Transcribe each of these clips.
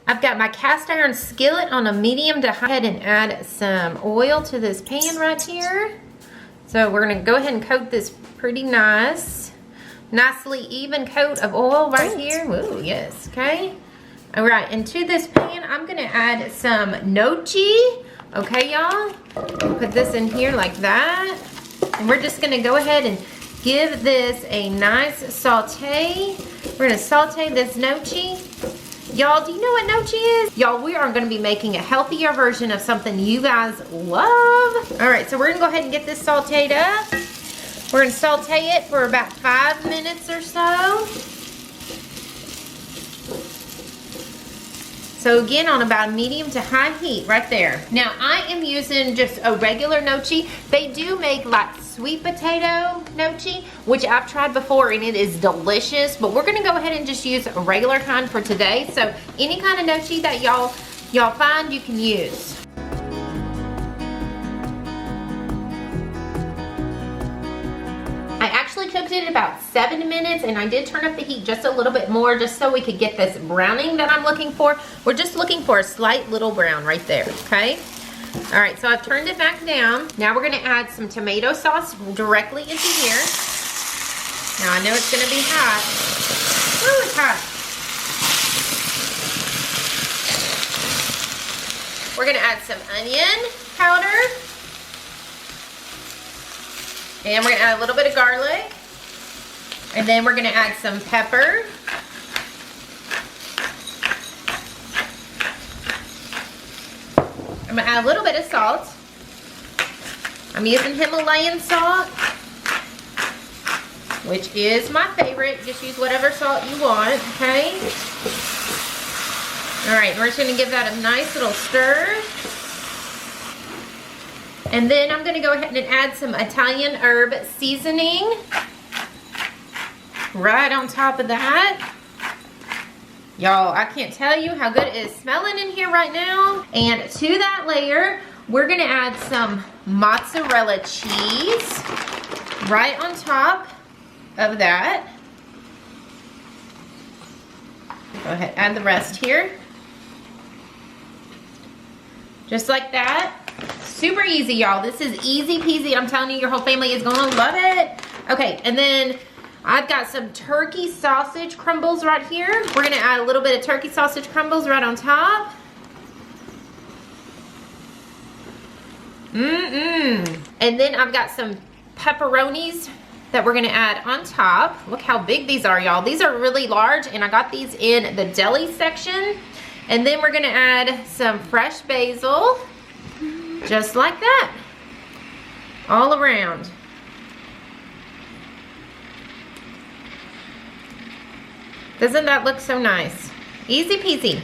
I've got my cast iron skillet on a medium to high and add some oil to this pan right here. So we're gonna go ahead and coat this pretty nice. Nicely even coat of oil right here. Ooh, yes, okay. All right, into this pan, I'm gonna add some gnocchi. Okay, y'all? Put this in here like that. And we're just gonna go ahead and give this a nice saute. We're gonna saute this gnocchi. Y'all, do you know what gnocchi is? Y'all, we are gonna be making a healthier version of something you guys love. All right, so we're gonna go ahead and get this sauteed up. We're gonna saute it for about 5 minutes or so. So again, on about medium to high heat right there. Now I am using just a regular gnocchi. They do make like sweet potato gnocchi, which I've tried before and it is delicious, but we're gonna go ahead and just use a regular kind for today. So any kind of gnocchi that y'all find, you can use. Cooked it about 7 minutes, and I did turn up the heat just a little bit more just so we could get this browning that I'm looking for. We're just looking for a slight little brown right there, okay? All right, so I've turned it back down. Now we're gonna add some tomato sauce directly into here. Now I know it's gonna be hot. Ooh, it's hot. We're gonna add some onion powder. And we're gonna add a little bit of garlic. And then we're gonna add some pepper. I'm gonna add a little bit of salt. I'm using Himalayan salt, which is my favorite. Just use whatever salt you want, okay? All right, we're just gonna give that a nice little stir. And then I'm gonna go ahead and add some Italian herb seasoning right on top of that. Y'all, I can't tell you how good it is smelling in here right now. And to that layer, we're gonna add some mozzarella cheese right on top of that. Go ahead, add the rest here. Just like that. Super easy, y'all. This is easy peasy. I'm telling you, your whole family is gonna love it. Okay, and then I've got some turkey sausage crumbles right here. We're gonna add a little bit of turkey sausage crumbles right on top. And then I've got some pepperonis that we're gonna add on top. Look how big these are, y'all. These are really large, and I got these in the deli section. And then we're gonna add some fresh basil. Just like that, all around. Doesn't that look so nice? Easy peasy.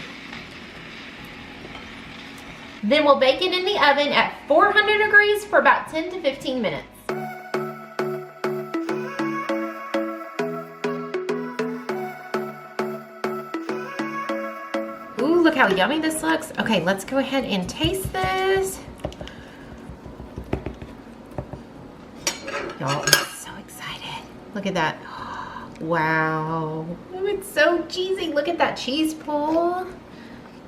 Then we'll bake it in the oven at 400 degrees for about 10 to 15 minutes. Ooh, look how yummy this looks. Okay, let's go ahead and taste this. Y'all, I'm so excited. Look at that. Wow. Oh, it's so cheesy. Look at that cheese pull.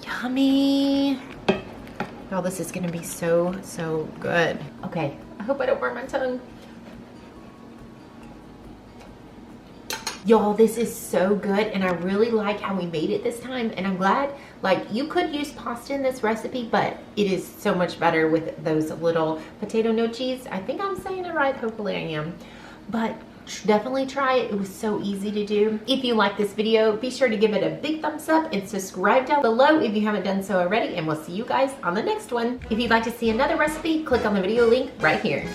Yummy. Y'all, this is gonna be so, so good. Okay, I hope I don't burn my tongue. Y'all, this is so good, and I really like how we made it this time, and I'm glad, like, you could use pasta in this recipe, but it is so much better with those little potato gnocchis. I think I'm saying it right, hopefully I am, but definitely try it. It was so easy to do. If you like this video, be sure to give it a big thumbs up and subscribe down below if you haven't done so already, and we'll see you guys on the next one. If you'd like to see another recipe, click on the video link right here.